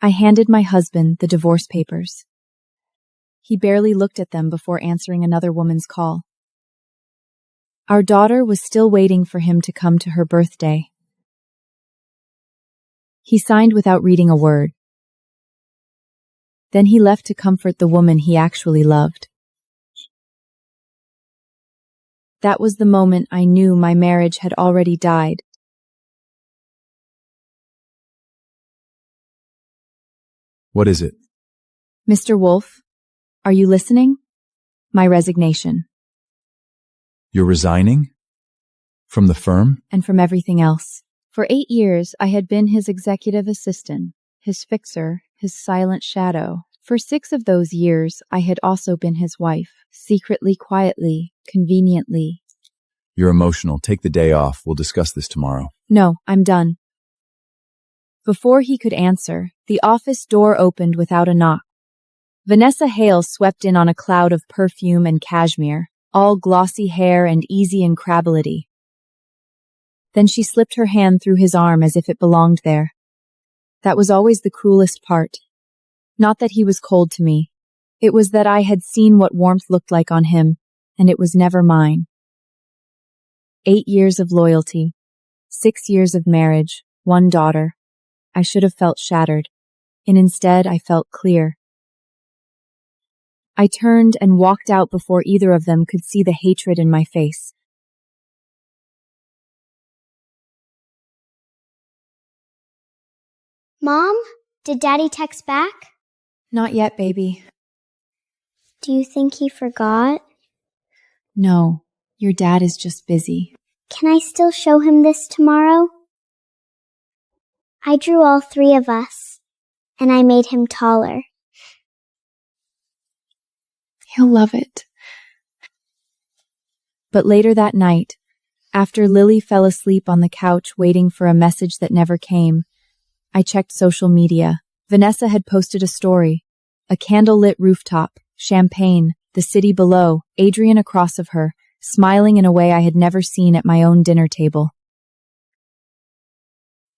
I handed my husband the divorce papers. He barely looked at them before answering another woman's call. Our daughter was still waiting for him to come to her birthday. He signed without reading a word. Then he left to comfort the woman he actually loved. That was the moment I knew my marriage had already died. What is it? Mr. Wolf, are you listening? My resignation. You're resigning? From the firm? And from everything else. For 8 years, I had been his executive assistant, his fixer, his silent shadow. For 6 of those years, I had also been his wife, secretly, quietly, conveniently. You're emotional. Take the day off. We'll discuss this tomorrow. No, I'm done. Before he could answer, the office door opened without a knock. Vanessa Hale swept in on a cloud of perfume and cashmere, all glossy hair and easy incredibility. Then she slipped her hand through his arm as if it belonged there. That was always the cruelest part. Not that he was cold to me. It was that I had seen what warmth looked like on him, and it was never mine. 8 years of loyalty, 6 years of marriage, 1 daughter. I should have felt shattered, and instead I felt clear. I turned and walked out before either of them could see the hatred in my face. Mom, did Daddy text back? Not yet, baby. Do you think he forgot? No, your dad is just busy. Can I still show him this tomorrow? I drew all 3 of us, and I made him taller. He'll love it. But later that night, after Lily fell asleep on the couch waiting for a message that never came, I checked social media. Vanessa had posted a story. A candlelit rooftop, champagne, the city below, Adrian across of her, smiling in a way I had never seen at my own dinner table.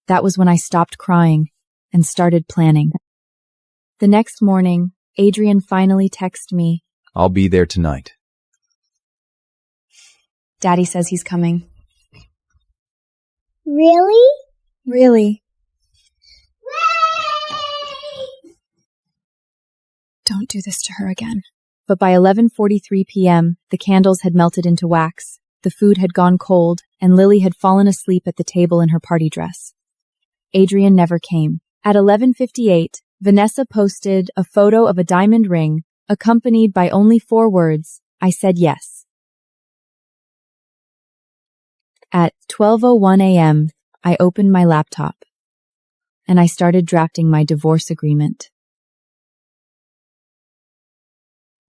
That was when I stopped crying and started planning. The next morning, Adrian finally texted me. I'll be there tonight. Daddy says he's coming. Really? Really? Wait! Don't do this to her again. But by 11:43 p.m., the candles had melted into wax, the food had gone cold, and Lily had fallen asleep at the table in her party dress. Adrian never came. At 11:58, Vanessa posted a photo of a diamond ring, accompanied by only 4 words, I said yes. At 12:01 a.m., I opened my laptop, and I started drafting my divorce agreement.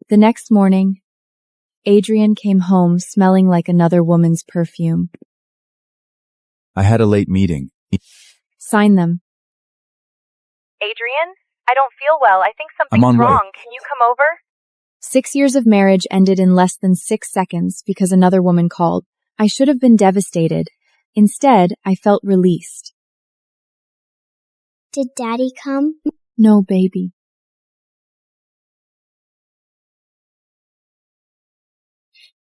The next morning, Adrian came home smelling like another woman's perfume. I had a late meeting. Sign them. Adrian, I don't feel well. I think I'm on something's way. wrong. Can you come over? 6 years of marriage ended in less than 6 seconds because another woman called. I should have been devastated. Instead, I felt released. Did Daddy come? No, baby.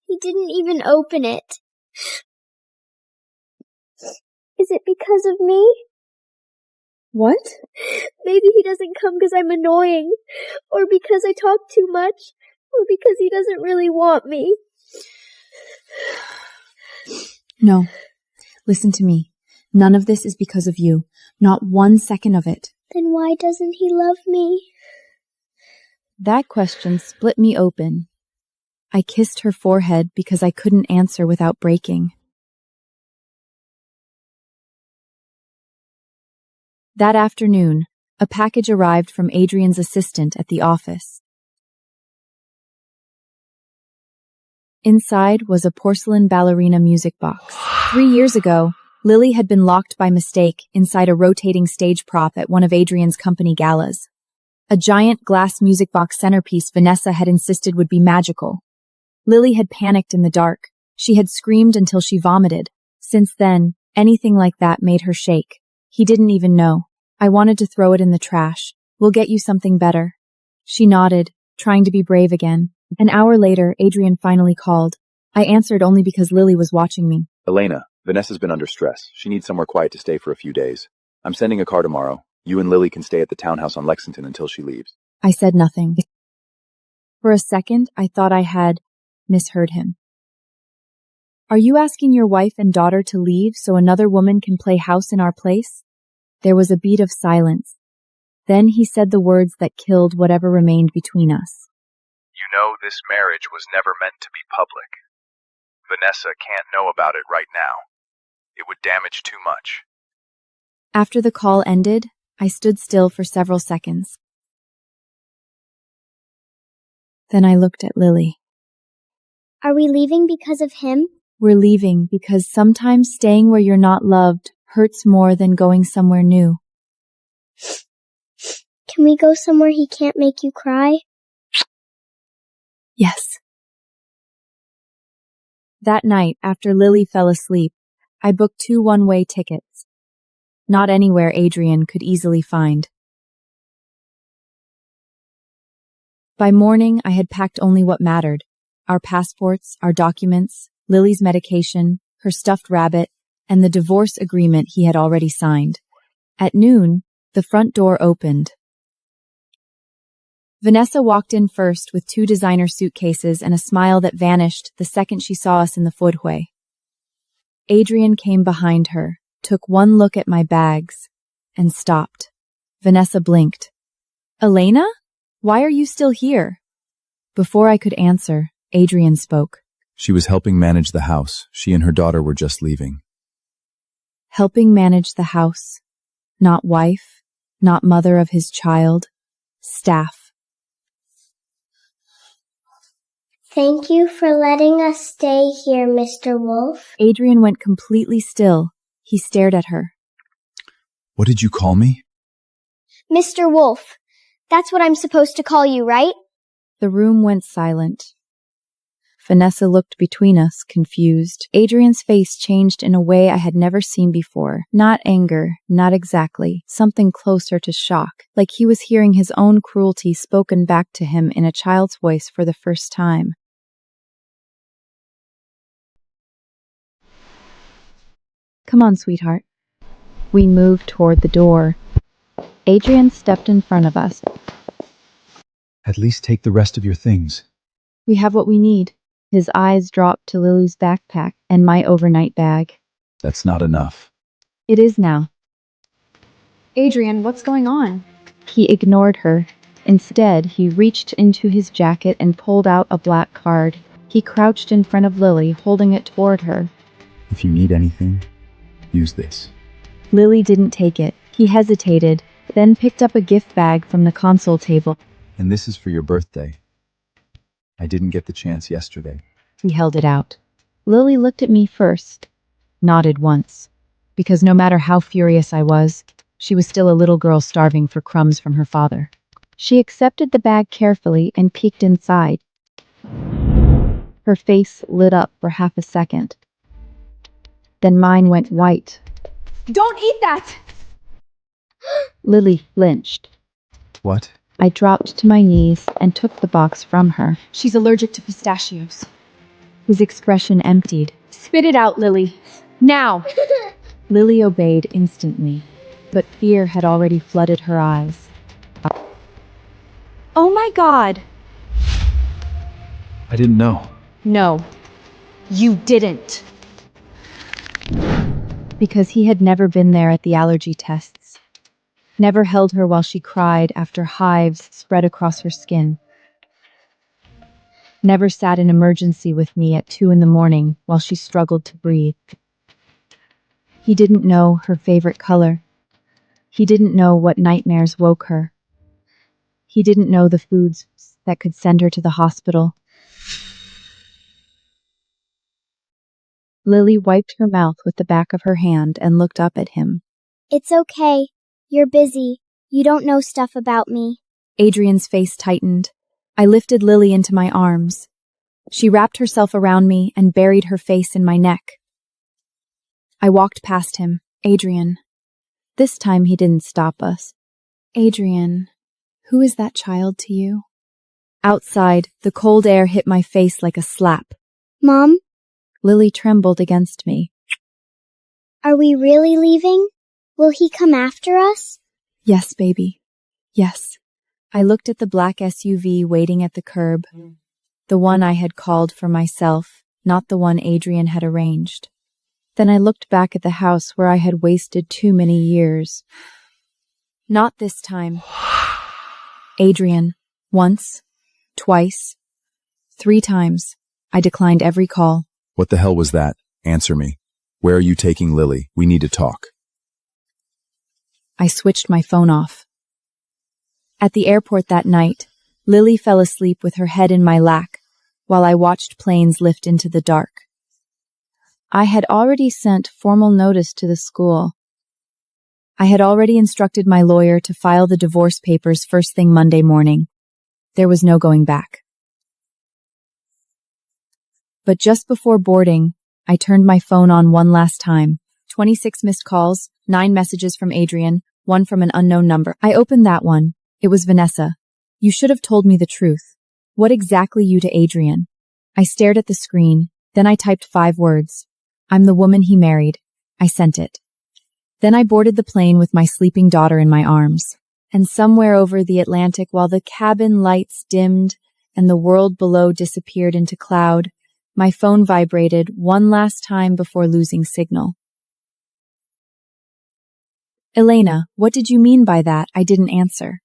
He didn't even open it. Is it because of me? What? Maybe he doesn't come because I'm annoying, or because I talk too much, or because he doesn't really want me. No. Listen to me. None of this is because of you. Not 1 second of it. Then why doesn't he love me? That question split me open. I kissed her forehead because I couldn't answer without breaking. That afternoon, a package arrived from Adrian's assistant at the office. Inside was a porcelain ballerina music box. 3 years ago, Lily had been locked by mistake inside a rotating stage prop at one of Adrian's company galas. A giant glass music box centerpiece Vanessa had insisted would be magical. Lily had panicked in the dark. She had screamed until she vomited. Since then, anything like that made her shake. He didn't even know. I wanted to throw it in the trash, We'll get you something better. She nodded, trying to be brave again. An hour later, Adrian finally called. I answered only because Lily was watching me. Elena, Vanessa's been under stress. She needs somewhere quiet to stay for a few days. I'm sending a car tomorrow. You and Lily can stay at the townhouse on Lexington until she leaves. I said nothing. For a second, I thought I had misheard him. Are you asking your wife and daughter to leave so another woman can play house in our place? There was a beat of silence. Then he said the words that killed whatever remained between us. You know this marriage was never meant to be public. Vanessa can't know about it right now. It would damage too much. After the call ended, I stood still for several seconds. Then I looked at Lily. Are we leaving because of him? We're leaving because sometimes staying where you're not loved hurts more than going somewhere new. Can we go somewhere he can't make you cry? Yes. That night, after Lily fell asleep, I booked 2 one-way tickets. Not anywhere Adrian could easily find. By morning, I had packed only what mattered: our passports, our documents, Lily's medication, her stuffed rabbit, and the divorce agreement he had already signed. At noon, the front door opened. Vanessa walked in first with 2 designer suitcases and a smile that vanished the second she saw us in the footway. Adrian came behind her, took one look at my bags, and stopped. Vanessa blinked. Elena? Why are you still here? Before I could answer, Adrian spoke. She was helping manage the house. She and her daughter were just leaving. Helping manage the house. Not wife, not mother of his child. Staff. Thank you for letting us stay here, Mr. Wolf. Adrian went completely still. He stared at her. What did you call me? Mr. Wolf. That's what I'm supposed to call you, right? The room went silent. Vanessa looked between us, confused. Adrian's face changed in a way I had never seen before. Not anger, not exactly. Something closer to shock, like he was hearing his own cruelty spoken back to him in a child's voice for the first time. Come on, sweetheart. We moved toward the door. Adrian stepped in front of us. At least take the rest of your things. We have what we need. His eyes dropped to Lily's backpack and my overnight bag. That's not enough. It is now. Adrian, what's going on? He ignored her. Instead, he reached into his jacket and pulled out a black card. He crouched in front of Lily, holding it toward her. If you need anything, use this. Lily didn't take it. He hesitated, then picked up a gift bag from the console table. And this is for your birthday. I didn't get the chance yesterday. He held it out. Lily looked at me first, nodded once, because no matter how furious I was, she was still a little girl starving for crumbs from her father. She accepted the bag carefully and peeked inside. Her face lit up for half a second. Then mine went white. Don't eat that! Lily flinched. What? I dropped to my knees and took the box from her. She's allergic to pistachios. His expression emptied. Spit it out, Lily. Now! Lily obeyed instantly, but fear had already flooded her eyes. Oh my God! I didn't know. No, you didn't. Because he had never been there at the allergy tests. Never held her while she cried after hives spread across her skin. Never sat in emergency with me at 2 a.m. while she struggled to breathe. He didn't know her favorite color. He didn't know what nightmares woke her. He didn't know the foods that could send her to the hospital. Lily wiped her mouth with the back of her hand and looked up at him. It's okay. You're busy. You don't know stuff about me. Adrian's face tightened. I lifted Lily into my arms. She wrapped herself around me and buried her face in my neck. I walked past him. Adrian. This time he didn't stop us. Adrian. Who is that child to you? Outside, the cold air hit my face like a slap. Mom, Lily trembled against me. are we really leaving? Will he come after us? Yes, baby. Yes. I looked at the black SUV waiting at the curb, the one I had called for myself, not the one Adrian had arranged. Then I looked back at the house where I had wasted too many years. Not this time. Adrian, once, twice, 3 times. I declined every call. What the hell was that? Answer me. Where are you taking Lily? We need to talk. I switched my phone off. At the airport that night, Lily fell asleep with her head in my lap while I watched planes lift into the dark. I had already sent formal notice to the school. I had already instructed my lawyer to file the divorce papers first thing Monday morning. There was no going back. But just before boarding, I turned my phone on one last time. 26 missed calls, 9 messages from Adrian, 1 from an unknown number. I opened that one. It was Vanessa. You should have told me the truth. What exactly you to Adrian? I stared at the screen, then I typed 5 words. I'm the woman he married. I sent it. Then I boarded the plane with my sleeping daughter in my arms. And somewhere over the Atlantic, while the cabin lights dimmed and the world below disappeared into cloud, my phone vibrated one last time before losing signal. Elena, what did you mean by that? I didn't answer.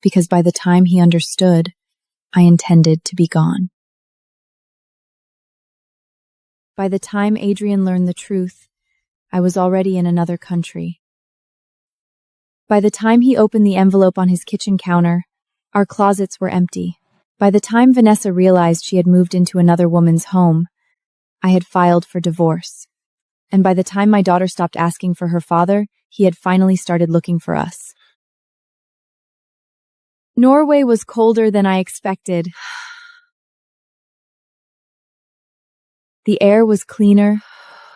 Because by the time he understood, I intended to be gone. By the time Adrian learned the truth, I was already in another country. By the time he opened the envelope on his kitchen counter, our closets were empty. By the time Vanessa realized she had moved into another woman's home, I had filed for divorce. And by the time my daughter stopped asking for her father, he had finally started looking for us. Norway was colder than I expected. The air was cleaner,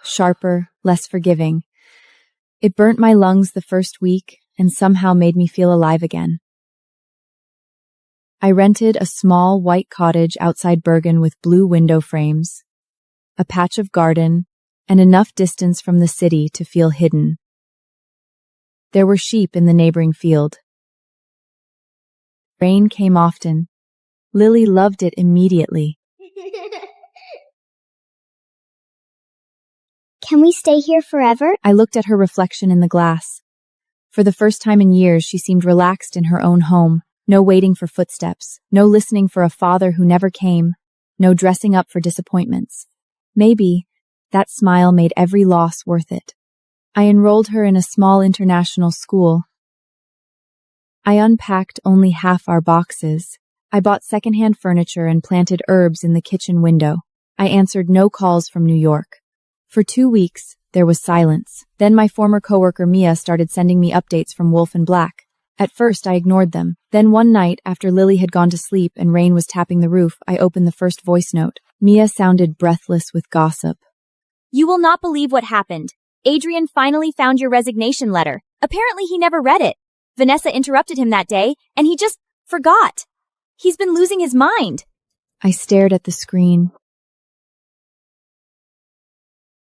sharper, less forgiving. It burnt my lungs the first week and somehow made me feel alive again. I rented a small white cottage outside Bergen with blue window frames, a patch of garden, and enough distance from the city to feel hidden. There were sheep in the neighboring field. Rain came often. Lily loved it immediately. Can we stay here forever? I looked at her reflection in the glass. For the first time in years, she seemed relaxed in her own home. No waiting for footsteps, no listening for a father who never came, no dressing up for disappointments. Maybe that smile made every loss worth it. I enrolled her in a small international school. I unpacked only half our boxes. I bought secondhand furniture and planted herbs in the kitchen window. I answered no calls from New York. For 2 weeks, there was silence. Then my former coworker Mia started sending me updates from Wolf and Black. At first, I ignored them. Then one night, after Lily had gone to sleep and rain was tapping the roof, I opened the first voice note. Mia sounded breathless with gossip. You will not believe what happened. Adrian finally found your resignation letter. Apparently he never read it. Vanessa interrupted him that day, and he just forgot. He's been losing his mind. I stared at the screen.